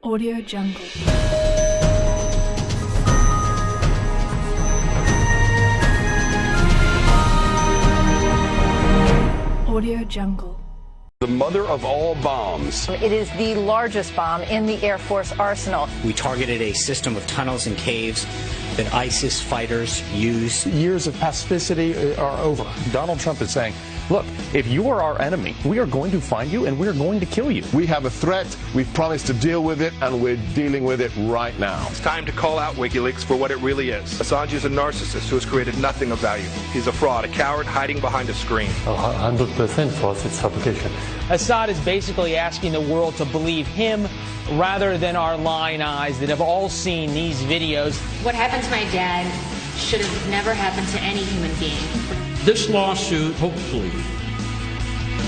Audio Jungle. Audio Jungle. The mother of all bombs. It is the largest bomb in the Air Force arsenal. We targeted a system of tunnels and caves that ISIS fighters use. Years of pacificity are over. Donald Trump is saying, look, if you are our enemy, we are going to find you and we are going to kill you. We have a threat, we've promised to deal with it, and we're dealing with it right now. It's time to call out WikiLeaks for what it really is. Assange is a narcissist who has created nothing of value. He's a fraud, a coward hiding behind a screen. 100% for its publication. Assad is basically asking the world to believe him rather than our lying eyes that have all seen these videos. What happened to my dad should have never happened to any human being. This lawsuit, hopefully,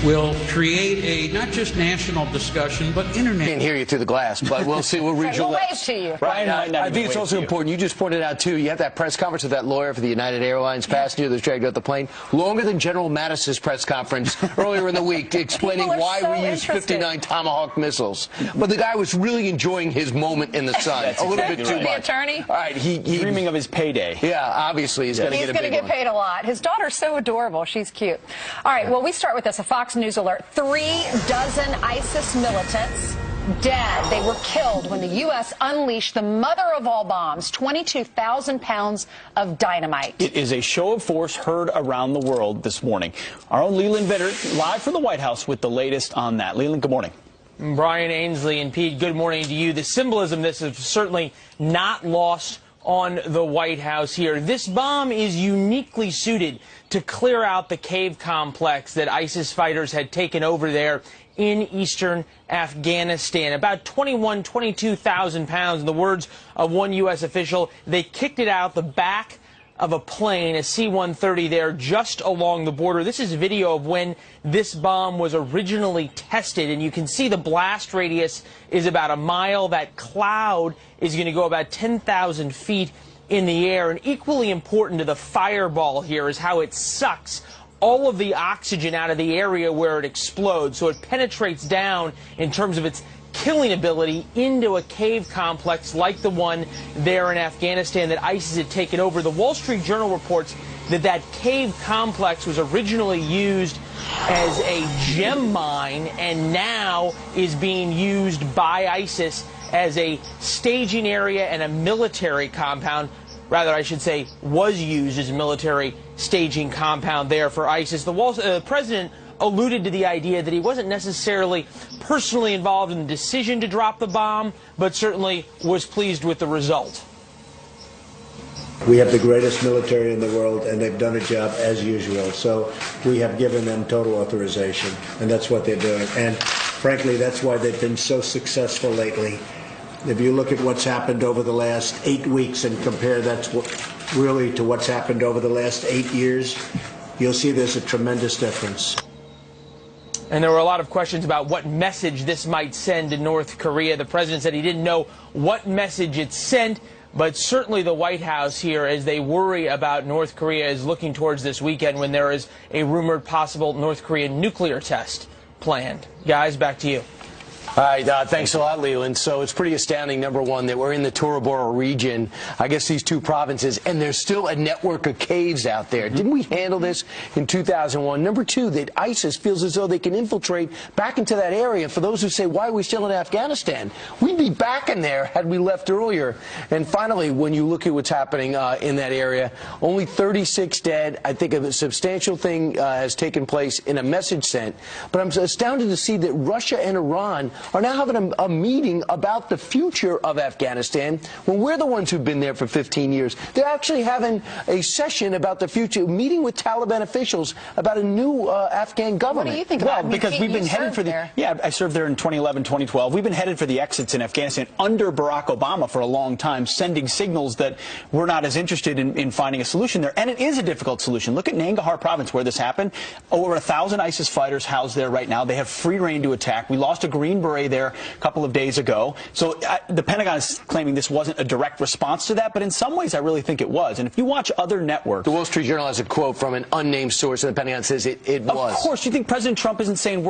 will create a not just national discussion, but international. I can't hear you through the glass, but we'll see. We'll read your lips. We'll wave to you. Right. I think it's also important. You just pointed out, too, you have that press conference with that lawyer for the United Airlines passenger that's dragged out the plane. Longer than General Mattis's press conference earlier in the week explaining why we use 59 Tomahawk missiles. But the guy was really enjoying his moment in the sun. A little bit too much. The attorney? All right. He's dreaming of his payday. Yeah, obviously. He's going to get a big one. He's going to get paid a lot. His daughter's so adorable. She's cute. All right. Well, we start with this. A Fox News alert. 36 ISIS militants dead. They were killed when the U.S. unleashed the mother of all bombs, 22,000 pounds of dynamite. It is a show of force heard around the world this morning. Our own Leland Vittert, live from the White House with the latest on that. Leland, good morning. Brian Ainsley and Pete, good morning to you. The symbolism of this is certainly not lost on the White House here. This bomb is uniquely suited to clear out the cave complex that ISIS fighters had taken over there in eastern Afghanistan. About 22,000 pounds, in the words of one U.S. official. They kicked it out the back of a plane, a C-130 there just along the border. This is video of when this bomb was originally tested, and you can see the blast radius is about a mile. That cloud is going to go about 10,000 feet in the air. And equally important to the fireball here is how it sucks all of the oxygen out of the area where it explodes. So it penetrates down in terms of its killing ability into a cave complex like the one there in Afghanistan that ISIS had taken over. The Wall Street Journal reports that that cave complex was originally used as a gem mine and now is being used by ISIS as a staging area and a military compound. Rather, I should say, was used as a military staging compound there for ISIS. The president alluded to the idea that he wasn't necessarily personally involved in the decision to drop the bomb, but certainly was pleased with the result. We have the greatest military in the world, and they've done a job as usual. So we have given them total authorization, and that's what they're doing. And frankly, that's why they've been so successful lately. If you look at what's happened over the last 8 weeks and compare that really to what's happened over the last 8 years, you'll see there's a tremendous difference. And there were a lot of questions about what message this might send to North Korea. The president said he didn't know what message it sent, but certainly the White House here, as they worry about North Korea, is looking towards this weekend when there is a rumored possible North Korean nuclear test planned. Guys, back to you. All right, thanks a lot, Leland. So it's pretty astounding, number one, that we're in the Tora Bora region, I guess these two provinces, and there's still a network of caves out there. Didn't we handle this in 2001? Number two, that ISIS feels as though they can infiltrate back into that area. For those who say, why are we still in Afghanistan? We'd be back in there had we left earlier. And finally, when you look at what's happening in that area, only 36 dead. I think a substantial thing has taken place in a message sent. But I'm astounded to see that Russia and Iran are now having a meeting about the future of Afghanistan when we're the ones who've been there for 15 years. They're actually having a session about the future, meeting with Taliban officials about a new Afghan government. What do you think about it? Well, because we've been headed for the... Yeah, I served there in 2011, 2012. We've been headed for the exits in Afghanistan under Barack Obama for a long time, sending signals that we're not as interested in finding a solution there. And it is a difficult solution. Look at Nangarhar province where this happened. Over 1,000 ISIS fighters housed there right now. They have free reign to attack. We lost a Green Green Beret there a couple of days ago. So the Pentagon is claiming this wasn't a direct response to that, but in some ways I really think it was. And if you watch other networks... The Wall Street Journal has a quote from an unnamed source, and the Pentagon says it was. Of course. You think President Trump isn't saying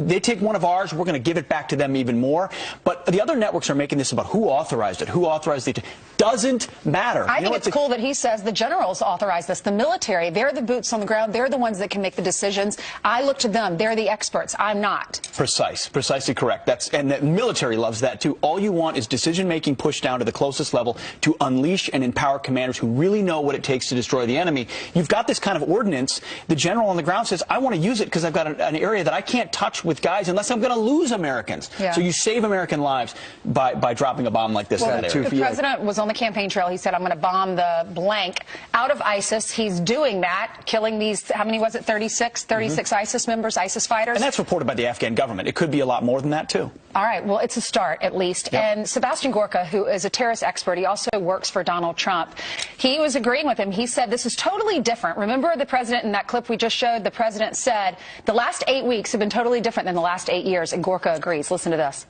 they take one of ours, we're going to give it back to them even more? But the other networks are making this about who authorized it, who authorized it. Doesn't matter. I think it's cool that he says the generals authorized this. The military, they're the boots on the ground. They're the ones that can make the decisions. I look to them. They're the experts. I'm not. Precisely correct. And the military loves that too. All you want is decision-making pushed down to the closest level to unleash and empower commanders who really know what it takes to destroy the enemy. You've got this kind of ordinance. The general on the ground says, I want to use it because I've got an area that I can't touch with guys unless I'm going to lose Americans. Yeah. So you save American lives by dropping a bomb like this. Well, the president was on the campaign trail. He said, I'm going to bomb the blank out of ISIS. He's doing that, killing these, how many was it, 36 ISIS members, ISIS fighters? And that's reported by the Afghan government. It could be a lot more than that, too. All right. Well, it's a start, at least. Yep. And Sebastian Gorka, who is a terrorist expert, he also works for Donald Trump. He was agreeing with him. He said this is totally different. Remember the president in that clip we just showed? The president said the last 8 weeks have been totally different than the last 8 years. And Gorka agrees. Listen to this.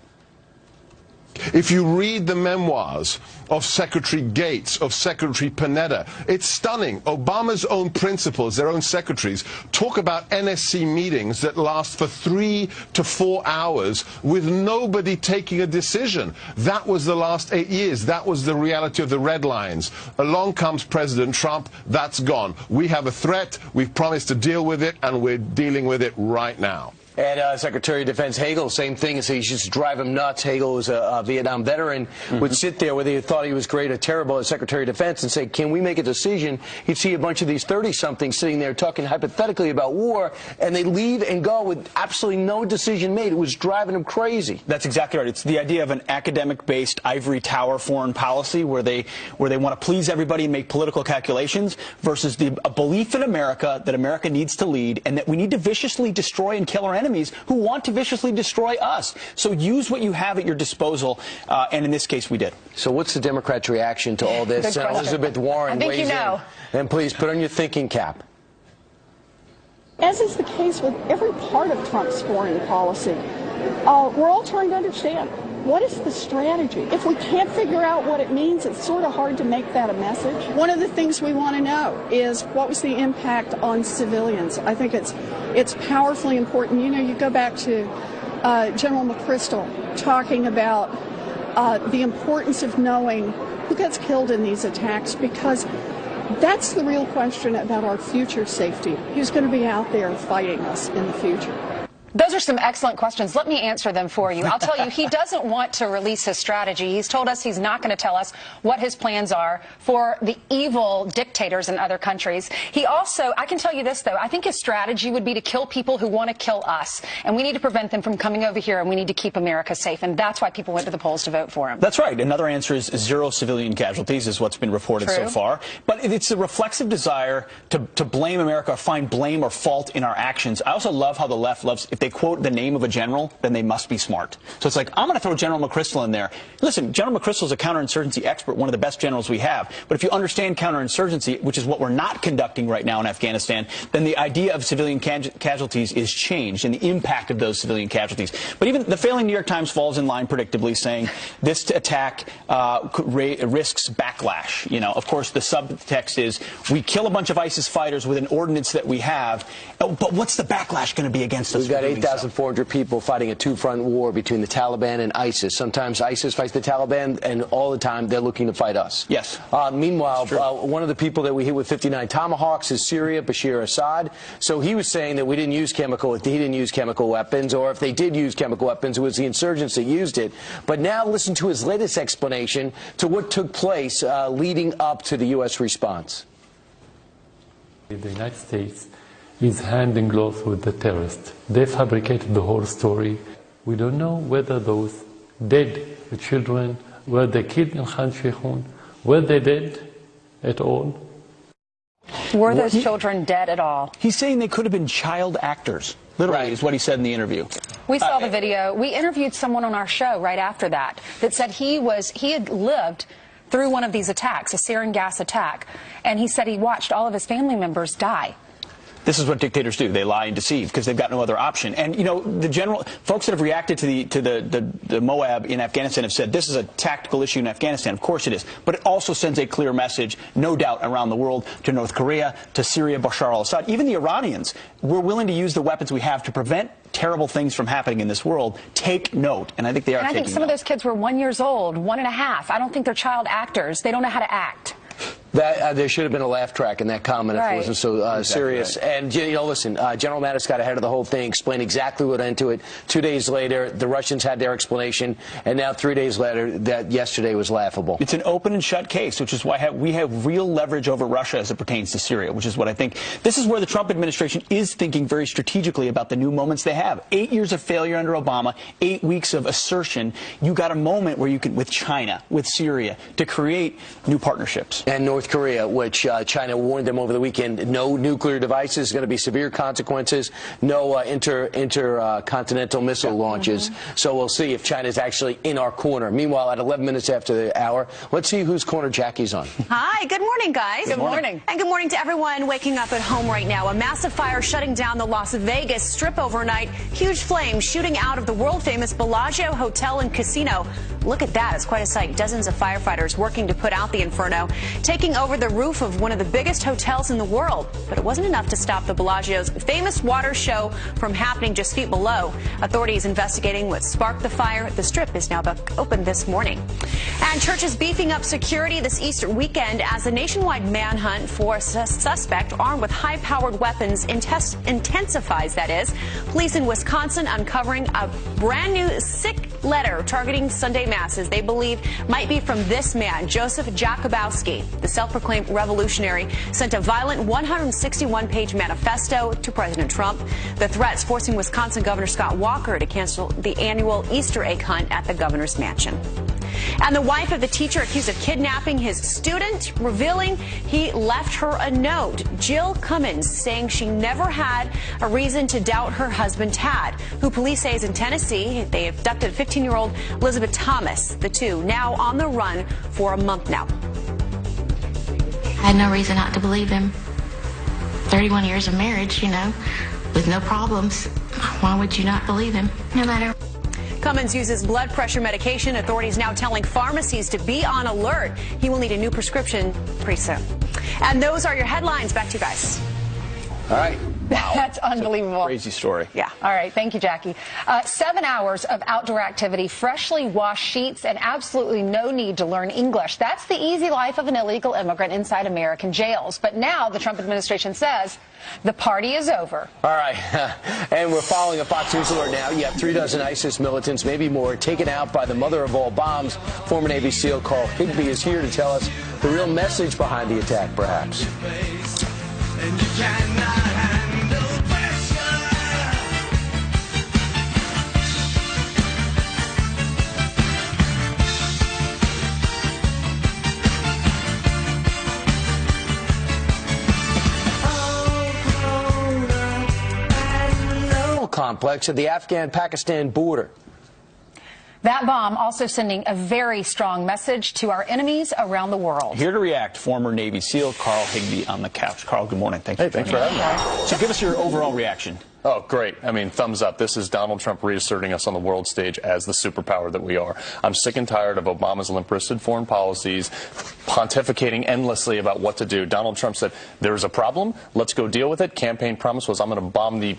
If you read the memoirs of Secretary Gates, of Secretary Panetta, it's stunning. Obama's own principals, their own secretaries, talk about NSC meetings that last for 3 to 4 hours with nobody taking a decision. That was the last 8 years. That was the reality of the red lines. Along comes President Trump. That's gone. We have a threat. We've promised to deal with it, and we're dealing with it right now. And Secretary of Defense Hagel, same thing, and say you just drive him nuts. Hagel was a Vietnam veteran, would sit there whether he thought he was great or terrible as Secretary of Defense and say, can we make a decision? He'd see a bunch of these 30-somethings sitting there talking hypothetically about war, and they leave and go with absolutely no decision made. It was driving him crazy. That's exactly right. It's the idea of an academic-based ivory tower foreign policy where they want to please everybody and make political calculations versus a belief in America that America needs to lead and that we need to viciously destroy and kill our enemies who want to viciously destroy us. So use what you have at your disposal, and in this case, we did. So what's the Democrats' reaction to all this? Elizabeth Warren weighs in. And please, put on your thinking cap. As is the case with every part of Trump's foreign policy, we're all trying to understand, what is the strategy? If we can't figure out what it means, it's sort of hard to make that a message. One of the things we want to know is what was the impact on civilians. I think it's powerfully important. You know, you go back to General McChrystal talking about the importance of knowing who gets killed in these attacks, because that's the real question about our future safety. Who's going to be out there fighting us in the future? Those are some excellent questions. Let me answer them for you. I'll tell you, he doesn't want to release his strategy. He's told us he's not going to tell us what his plans are for the evil dictators in other countries. He also, I can tell you this, though, I think his strategy would be to kill people who want to kill us. And we need to prevent them from coming over here, and we need to keep America safe. And that's why people went to the polls to vote for him. That's right. Another answer is 0 civilian casualties is what's been reported so far. But it's a reflexive desire to blame America, or find blame or fault in our actions. I also love how the left loves, if they quote the name of a general, then they must be smart. So it's like, I'm going to throw General McChrystal in there. Listen, General McChrystal is a counterinsurgency expert, one of the best generals we have. But if you understand counterinsurgency, which is what we're not conducting right now in Afghanistan, then the idea of civilian casualties is changed and the impact of those civilian casualties. But even the failing New York Times falls in line predictably, saying this attack risks backlash. You know, of course, the subtext is we kill a bunch of ISIS fighters with an ordinance that we have, but what's the backlash going to be against us? We've got 8,400 people fighting a two-front war between the Taliban and ISIS. Sometimes ISIS fights the Taliban, and all the time they're looking to fight us. Yes. Meanwhile, one of the people that we hit with 59 Tomahawks is Syria, Bashir Assad. So he was saying that he didn't use chemical weapons, or if they did use chemical weapons, it was the insurgents that used it. But now listen to his latest explanation to what took place leading up to the U.S. response. The United States is hand in glove with the terrorists. They fabricated the whole story. We don't know whether those dead children, were they killed in Khan Sheikhoun, were they dead at all? Were those children dead at all? He's saying they could have been child actors. Literally, is what he said in the interview. We saw the video. We interviewed someone on our show right after that said he had lived through one of these attacks, a sarin gas attack, and he said he watched all of his family members die. This is what dictators do. They lie and deceive because they've got no other option. And, you know, the general folks that have reacted to the Moab in Afghanistan have said this is a tactical issue in Afghanistan. Of course it is. But it also sends a clear message, no doubt, around the world, to North Korea, to Syria, Bashar al-Assad, even the Iranians. We're willing to use the weapons we have to prevent terrible things from happening in this world. Take note. And I think they are taking note. I think some of those kids were 1 year old, 1.5. I don't think they're child actors. They don't know how to act. That, there should have been a laugh track in that comment if it wasn't so serious. Right. And, you know, listen, General Mattis got ahead of the whole thing, explained exactly what went into it. 2 days later, the Russians had their explanation, and now 3 days later, that yesterday was laughable. It's an open and shut case, which is why we have real leverage over Russia as it pertains to Syria, which is what I think. This is where the Trump administration is thinking very strategically about the new moments they have. 8 years of failure under Obama, 8 weeks of assertion. You got a moment where you can, with China, with Syria, to create new partnerships. And North Korea, which China warned them over the weekend, no nuclear devices, going to be severe consequences, no intercontinental missile launches. So we'll see if China's actually in our corner. Meanwhile, at 11 minutes after the hour, let's see whose corner Jackie's on. Hi, good morning, guys. Good morning. And good morning to everyone waking up at home right now. A massive fire shutting down the Las Vegas Strip overnight. Huge flames shooting out of the world-famous Bellagio Hotel and Casino. Look at that. It's quite a sight. Dozens of firefighters working to put out the inferno, taking over the roof of one of the biggest hotels in the world. But it wasn't enough to stop the Bellagio's famous water show from happening just feet below. Authorities investigating what sparked the fire. The Strip is now back open this morning. And churches beefing up security this Easter weekend as a nationwide manhunt for a suspect armed with high-powered weapons intensifies, that is. Police in Wisconsin uncovering a brand new sick letter targeting Sunday masses they believe might be from this man, Joseph Jakubowski. The self-proclaimed revolutionary sent a violent 161-page manifesto to President Trump. The threats forcing Wisconsin Governor Scott Walker to cancel the annual Easter egg hunt at the governor's mansion. And the wife of the teacher accused of kidnapping his student, revealing he left her a note. Jill Cummins saying she never had a reason to doubt her husband, Tad, who police say is in Tennessee. They abducted 15-year-old Elizabeth Thomas, the two now on the run for a month now. I had no reason not to believe him. 31 years of marriage, you know, with no problems. Why would you not believe him? No matter. Cummins uses blood pressure medication. Authorities now telling pharmacies to be on alert. He will need a new prescription pretty soon. And those are your headlines. Back to you guys. All right. Wow. That's unbelievable. Crazy story. Yeah. All right. Thank you, Jackie. 7 hours of outdoor activity, freshly washed sheets, and absolutely no need to learn English. That's the easy life of an illegal immigrant inside American jails. But now the Trump administration says the party is over. All right. And we're following a Fox News alert now. You have 36 ISIS militants, maybe more, taken out by the mother of all bombs. Former Navy SEAL Carl Higbie is here to tell us the real message behind the attack, perhaps. And you cannot handle complex at the Afghan-Pakistan border. That bomb also sending a very strong message to our enemies around the world. Here to react, former Navy SEAL Carl Higbie on the couch. Carl, good morning. Thanks for having me. So give us your overall reaction. Oh, great. I mean, thumbs up. This is Donald Trump reasserting us on the world stage as the superpower that we are. I'm sick and tired of Obama's limp-wristed foreign policies, pontificating endlessly about what to do. Donald Trump said, there's a problem, let's go deal with it. Campaign promise was, I'm going to bomb the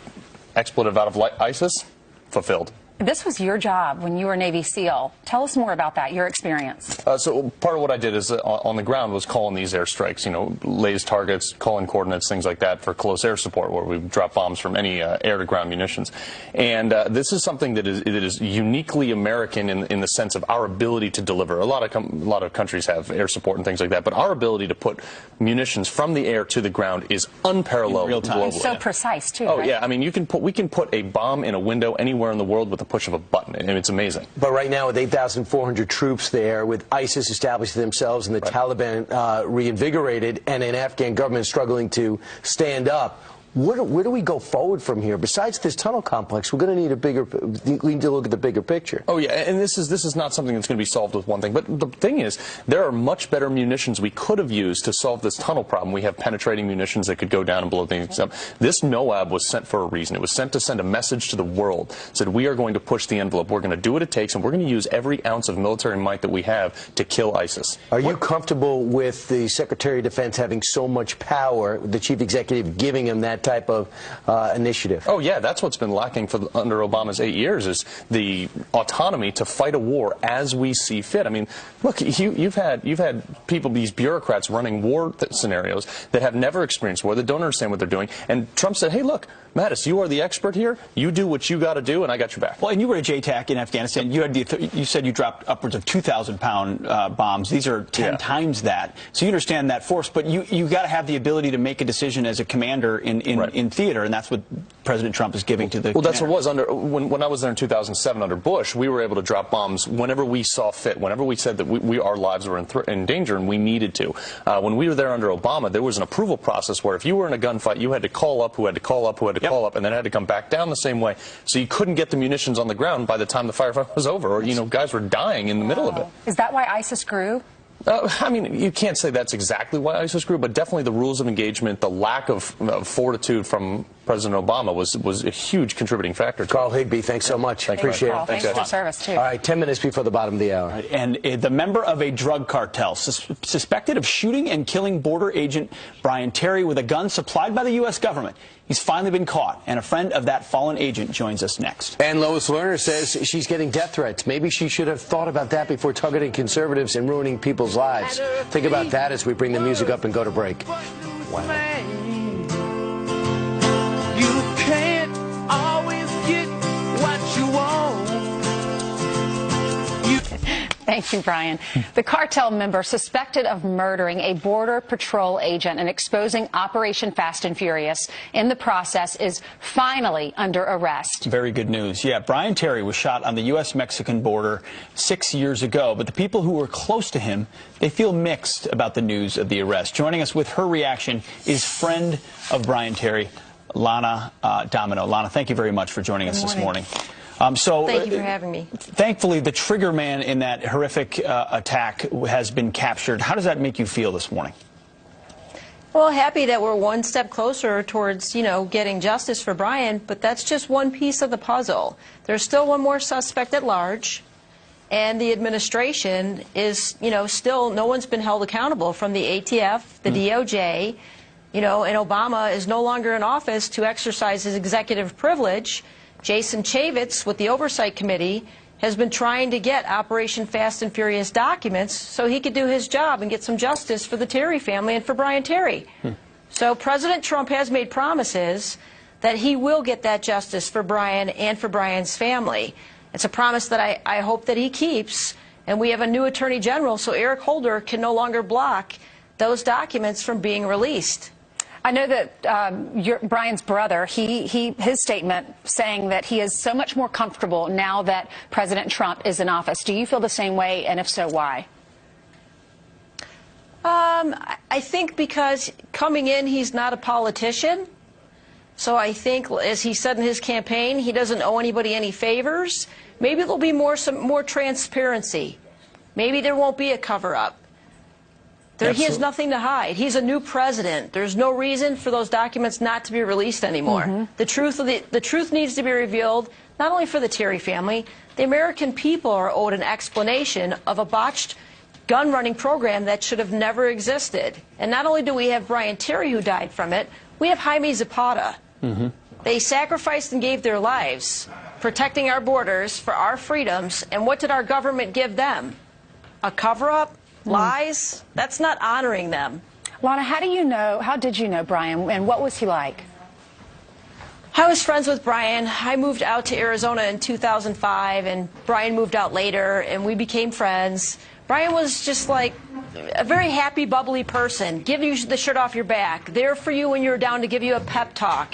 expletive out of ISIS. Fulfilled. This was your job when you were Navy SEAL. Tell us more about that, your experience. So part of what I did is on the ground was calling these airstrikes, you know, lays targets, calling coordinates, things like that for close air support, where we drop bombs from any air-to-ground munitions. And this is something that is uniquely American in the sense of our ability to deliver. A lot of countries have air support and things like that, but our ability to put munitions from the air to the ground is unparalleled globally. It's so precise, too, Oh, right? yeah. I mean, we can put a bomb in a window anywhere in the world with a push of a button, and it's amazing. But right now, with 8,400 troops there, with ISIS establishing themselves and the Taliban reinvigorated, and an Afghan government struggling to stand up, where do we go forward from here? Besides this tunnel complex, we're going to need to look at the bigger picture. Oh yeah, and this is not something that's going to be solved with one thing. But the thing is, there are much better munitions we could have used to solve this tunnel problem. We have penetrating munitions that could go down and blow things up. This NOAB was sent for a reason. It was sent to send a message to the world. Said we are going to push the envelope. We're going to do what it takes, and we're going to use every ounce of military might that we have to kill ISIS. Are you comfortable with the Secretary of Defense having so much power, the Chief Executive giving him that type of initiative? Oh yeah, that's what's been lacking under Obama's 8 years, is the autonomy to fight a war as we see fit. I mean, look, you've had people, these bureaucrats running war scenarios that have never experienced war, that don't understand what they're doing, and Trump said, hey look, Mattis, you are the expert here. You do what you got to do, and I got your back. Well, and you were at JTAC in Afghanistan. You said you dropped upwards of 2,000-pound bombs. These are 10 times that. So you understand that force, but you got to have the ability to make a decision as a commander in theater, and that's what President Trump is giving to the. Well, that's what it was under when I was there in 2007 under Bush. We were able to drop bombs whenever we saw fit, whenever we said that our lives were in danger and we needed to. When we were there under Obama, there was an approval process where if you were in a gunfight, you had to call up, who had to call up, who had to call up, and then had to come back down the same way. So you couldn't get the munitions on the ground by the time the firefight was over, or guys were dying in the middle of it. Is that why ISIS grew? I mean, you can't say that's exactly why ISIS grew, but definitely the rules of engagement, the lack of fortitude from President Obama was a huge contributing factor. Carl Higbee, thanks so much. Appreciate it. Thanks for your service, too. All right, 10 minutes before the bottom of the hour. Right, and the member of a drug cartel suspected of shooting and killing border agent Brian Terry with a gun supplied by the U.S. government. He's finally been caught, and a friend of that fallen agent joins us next. And Lois Lerner says she's getting death threats. Maybe she should have thought about that before targeting conservatives and ruining people's lives. Think about that as we bring the music up and go to break. Wow. You can't always get what you want. Thank you, Brian. The cartel member suspected of murdering a Border Patrol agent and exposing Operation Fast and Furious in the process is finally under arrest. Very good news. Yeah, Brian Terry was shot on the U.S.-Mexican border 6 years ago, but the people who were close to him, they feel mixed about the news of the arrest. Joining us with her reaction is friend of Brian Terry, Lana Domino. Lana, thank you very much for joining us this morning. Thank you for having me. Thankfully, the trigger man in that horrific attack has been captured. How does that make you feel this morning? Well, happy that we're one step closer towards, getting justice for Brian, but that's just one piece of the puzzle. There's still one more suspect at large, and the administration is, still no one's been held accountable from the ATF, the DOJ, and Obama is no longer in office to exercise his executive privilege. Jason Chaffetz, with the Oversight Committee, has been trying to get Operation Fast and Furious documents so he could do his job and get some justice for the Terry family and for Brian Terry. So President Trump has made promises that he will get that justice for Brian and for Brian's family. It's a promise that I hope that he keeps, and we have a new Attorney General, so Eric Holder can no longer block those documents from being released. I know that Brian's brother, his statement saying that he is so much more comfortable now that President Trump is in office. Do you feel the same way, and if so, why? I think because coming in, he's not a politician. So I think, as he said in his campaign, he doesn't owe anybody any favors. Maybe there'll be some more transparency. Maybe there won't be a cover-up. He has nothing to hide. He's a new president. There's no reason for those documents not to be released anymore. The truth needs to be revealed, not only for the Terry family. The American people are owed an explanation of a botched gun-running program that should have never existed. And not only do we have Brian Terry who died from it, we have Jaime Zapata. They sacrificed and gave their lives protecting our borders for our freedoms. And what did our government give them? A cover-up? Lies? That's not honoring them. Lana, how did you know Brian, and what was he like? I was friends with Brian. I moved out to Arizona in 2005, and Brian moved out later, and we became friends. Brian was just like a very happy, bubbly person. Give you the shirt off your back. There for you when you're down to give you a pep talk.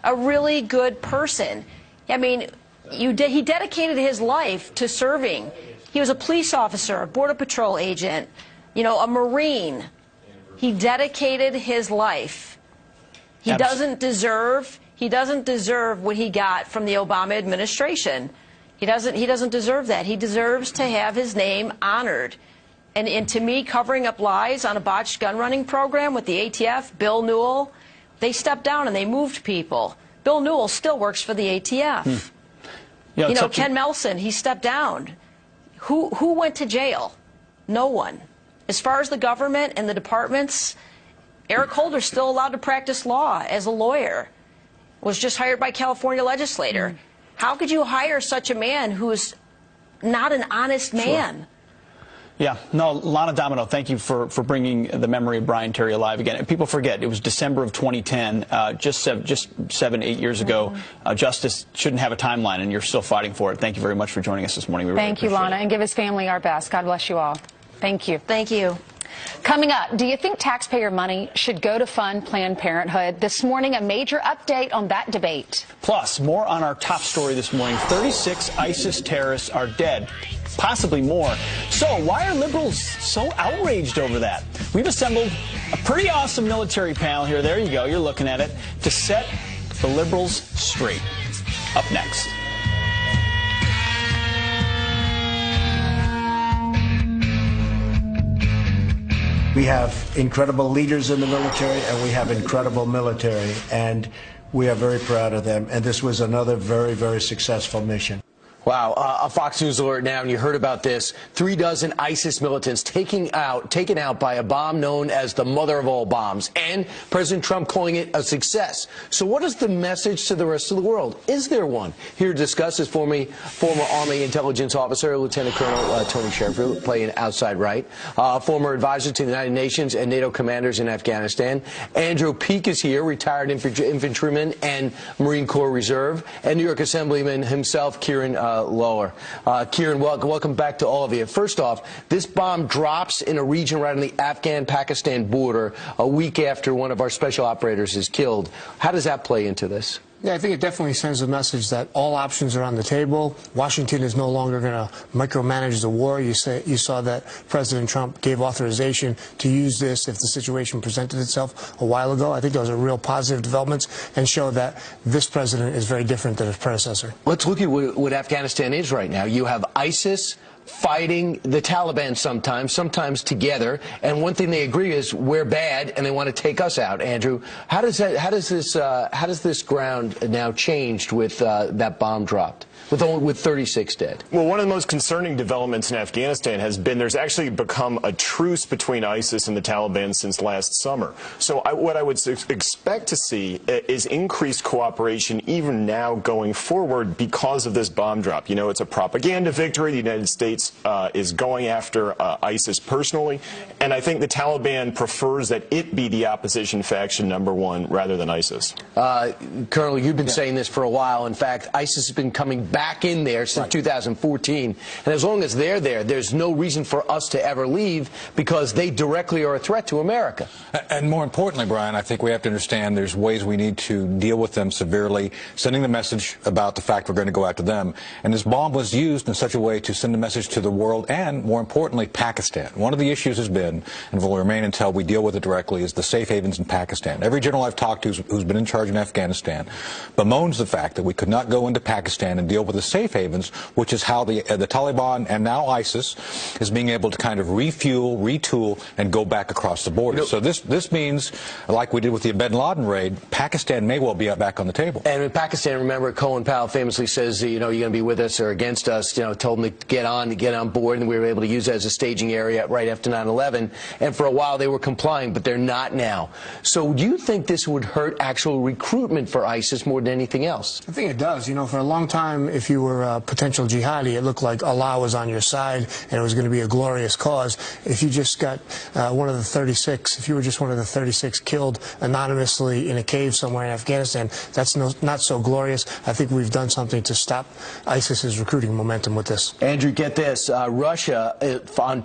A really good person. I mean, he dedicated his life to serving. He was a police officer, a Border Patrol agent, a Marine. He dedicated his life He doesn't deserve what he got from the Obama administration. He doesn't deserve that. He deserves to have his name honored. And to me, covering up lies on a botched gun running program with the ATF, Bill Newell, they stepped down and they moved people. Bill Newell still works for the ATF. Yeah, you know, Ken Melson, he stepped down. Who went to jail? No one. As far as the government and the departments, Eric Holder's still allowed to practice law as a lawyer. Was just hired by a California legislator. How could you hire such a man who is not an honest man? Sure. Yeah, no, Lana Domino, thank you for bringing the memory of Brian Terry alive again. And people forget, it was December of 2010, just 7-8 years ago. Justice shouldn't have a timeline, and you're still fighting for it. Thank you very much for joining us this morning. We really Thank you, Lana, and give his family our best. God bless you all. Thank you. Thank you. Coming up, do you think taxpayer money should go to fund Planned Parenthood? This morning, a major update on that debate. Plus, more on our top story this morning. 36 ISIS terrorists are dead. Possibly more. So why are liberals so outraged over that? We've assembled a pretty awesome military panel here. There you go. You're looking at it. To set the liberals straight. Up next. We have incredible leaders in the military, and we have incredible military, and we are very proud of them. And this was another very, very successful mission. Wow, a Fox News alert now, and you heard about this. 36 ISIS militants taken out by a bomb known as the mother of all bombs, and President Trump calling it a success. So what is the message to the rest of the world? Is there one? Here to discuss is former Army intelligence officer, Lieutenant Colonel Tony Sheffield, playing outside right, former advisor to the United Nations and NATO commanders in Afghanistan. Andrew Peek is here, retired infantryman and Marine Corps Reserve, and New York Assemblyman himself, Kieran Lower. Kieran, welcome back to all of you. First off, this bomb drops in a region right on the Afghan-Pakistan border a week after one of our special operators is killed. How does that play into this? Yeah, I think it definitely sends a message that all options are on the table. Washington is no longer going to micromanage the war. You saw that President Trump gave authorization to use this if the situation presented itself a while ago. I think those are real positive developments and show that this president is very different than his predecessor. Let's look at what Afghanistan is right now. You have ISIS fighting the Taliban sometimes together, and one thing they agree is we're bad and they want to take us out. Andrew, how does this ground now changed with that bomb dropped? With 36 dead. Well, one of the most concerning developments in Afghanistan has been there's actually become a truce between ISIS and the Taliban since last summer. So what I would expect to see is increased cooperation even now going forward because of this bomb drop. You know, it's a propaganda victory. The United States is going after ISIS personally, and I think the Taliban prefers that it be the opposition faction #1 rather than ISIS. Colonel, you've been saying this for a while. In fact, ISIS has been coming back in there since 2014, and as long as they're there, there's no reason for us to ever leave because they directly are a threat to America. And more importantly, Brian, I think we have to understand there's ways we need to deal with them severely, sending the message about the fact we're going to go after them. And this bomb was used in such a way to send a message to the world and, more importantly, Pakistan. One of the issues has been, and will remain until we deal with it directly, is the safe havens in Pakistan. Every general I've talked to who's been in charge in Afghanistan bemoans the fact that we could not go into Pakistan and deal with the safe havens, which is how the Taliban and now ISIS is being able to kind of refuel, retool, and go back across the border. So this means, like we did with the bin Laden raid, Pakistan may well be back on the table. And in Pakistan, remember, Colin Powell famously says, you know, you're going to be with us or against us. You know, told them to get on board, and we were able to use it as a staging area right after 9/11. And for a while, they were complying, but they're not now. So do you think this would hurt actual recruitment for ISIS more than anything else? I think it does. You know, for a long time, if you were a potential jihadi, it looked like Allah was on your side and it was going to be a glorious cause. If you just got one of the 36, if you were just one of the 36 killed anonymously in a cave somewhere in Afghanistan, that's not so glorious. I think we've done something to stop ISIS's recruiting momentum with this. Andrew, get this. Russia, on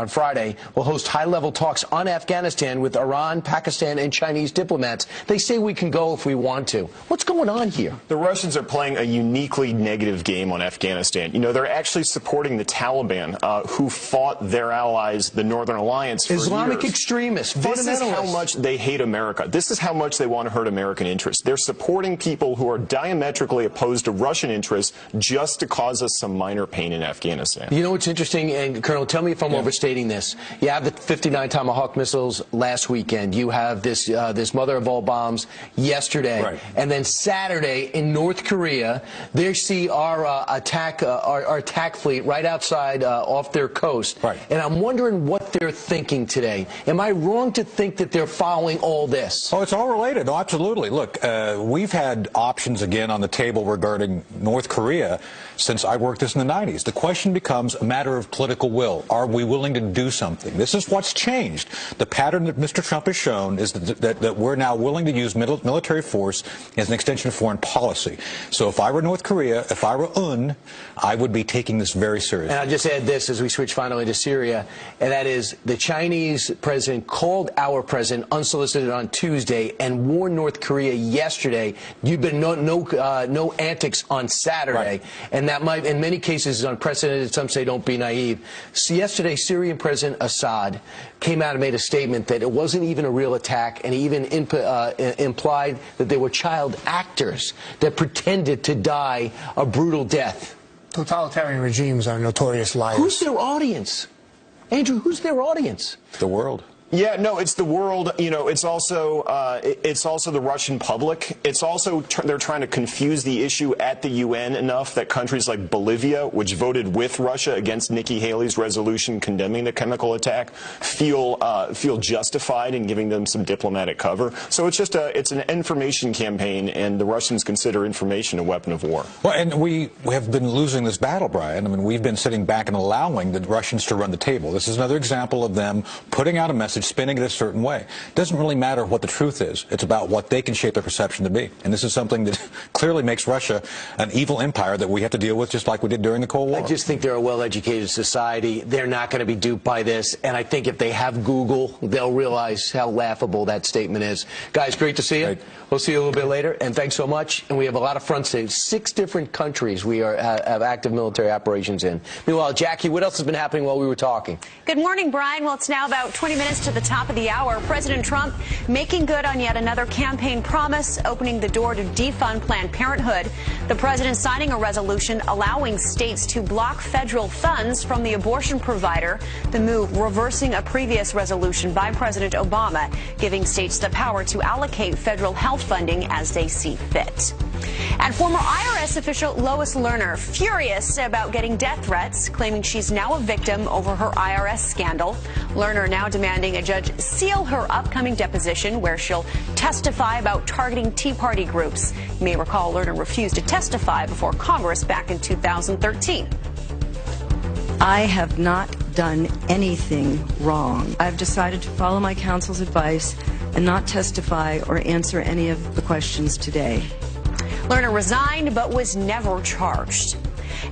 Friday, will host high-level talks on Afghanistan with Iran, Pakistan, and Chinese diplomats. They say we can go if we want to. What's going on here? The Russians are playing a uniquely negative game on Afghanistan. You know, they're actually supporting the Taliban, who fought their allies, the Northern Alliance, for Islamic years. Extremists, This is how fundamentalists. much they hate America. This is how much they want to hurt American interests. They're supporting people who are diametrically opposed to Russian interests just to cause us some minor pain in Afghanistan. You know what's interesting, and Colonel, tell me if I'm overstating this. You have the 59 Tomahawk missiles last weekend. You have this this mother of all bombs yesterday, Right. and then Saturday in North Korea, they see our attack fleet right outside off their coast. Right. And I'm wondering what they're thinking today. Am I wrong to think that they're following all this? Oh, it's all related. Oh, absolutely. Look, we've had options again on the table regarding North Korea since I worked this in the 90s. The question becomes a matter of political will. Are we willing to do something? This is what's changed. The pattern that Mr. Trump has shown is that we're now willing to use military force as an extension of foreign policy. So if I were North Korea, if I were I would be taking this very seriously. And I'll just add this as we switch finally to Syria, and that is the Chinese president called our president unsolicited on Tuesday and warned North Korea yesterday, you've been no antics on Saturday. Right. And that might, in many cases, is unprecedented. Some say don't be naive. So yesterday, Syrian President Assad came out and made a statement that it wasn't even a real attack, and he even implied that they were child actors that pretended to die a brutal death. Totalitarian regimes are notorious liars. Who's their audience? Andrew, who's their audience? The world. Yeah, no, it's the world. You know, it's also the Russian public. It's also they're trying to confuse the issue at the UN enough that countries like Bolivia, which voted with Russia against Nikki Haley's resolution condemning the chemical attack, feel justified in giving them some diplomatic cover. So it's just it's an information campaign, and the Russians consider information a weapon of war. Well, and we have been losing this battle, Brian. I mean, we've been sitting back and allowing the Russians to run the table. This is another example of them putting out a message, spinning it a certain way. It doesn't really matter what the truth is. It's about what they can shape their perception to be. And this is something that clearly makes Russia an evil empire that we have to deal with just like we did during the Cold War. I just think they're a well-educated society. They're not going to be duped by this. And I think if they have Google, they'll realize how laughable that statement is. Guys, great to see you. Great. We'll see you a little bit later. And thanks so much. And we have a lot of fronts today. 6 different countries we have active military operations in. Meanwhile, Jackie, what else has been happening while we were talking? Good morning, Brian. Well, it's now about 20 minutes to the top of the hour. President Trump making good on yet another campaign promise, opening the door to defund Planned Parenthood. The president signing a resolution allowing states to block federal funds from the abortion provider. The move reversing a previous resolution by President Obama, giving states the power to allocate federal health funding as they see fit. And former IRS official Lois Lerner furious about getting death threats, claiming she's now a victim over her IRS scandal. Lerner now demanding a judge seal her upcoming deposition where she'll testify about targeting Tea Party groups. You may recall Lerner refused to testify before Congress back in 2013. I have not done anything wrong. I've decided to follow my counsel's advice and not testify or answer any of the questions today. Lerner resigned but was never charged.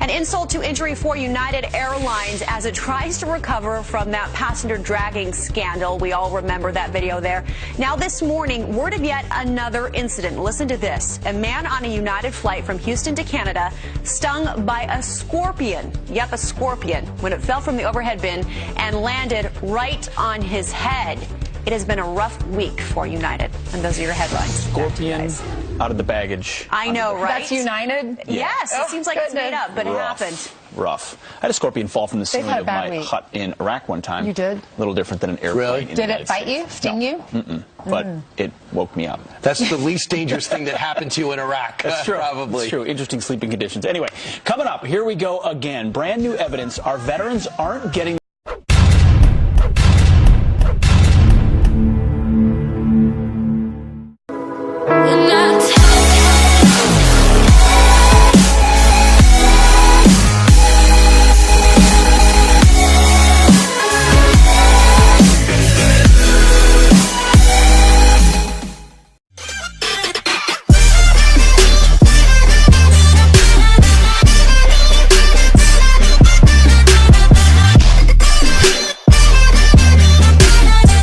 An insult to injury for United Airlines as it tries to recover from that passenger dragging scandal. We all remember that video there. Now this morning, word of yet another incident. Listen to this. A man on a United flight from Houston to Canada stung by a scorpion. Yep, a scorpion, when it fell from the overhead bin and landed right on his head. It has been a rough week for United. And those are your headlines. Scorpion out of the baggage. I know, right? That's United? Yes, it seems like it's made up, but it happened. Rough. I had a scorpion fall from the ceiling of my hut in Iraq one time. You did? A little different than an airplane. Really? Did it bite you? Sting you? But it woke me up. That's the least dangerous thing that happened to you in Iraq. That's true. Probably. That's true. Interesting sleeping conditions. Anyway, coming up, here we go again. Brand new evidence. Our veterans aren't getting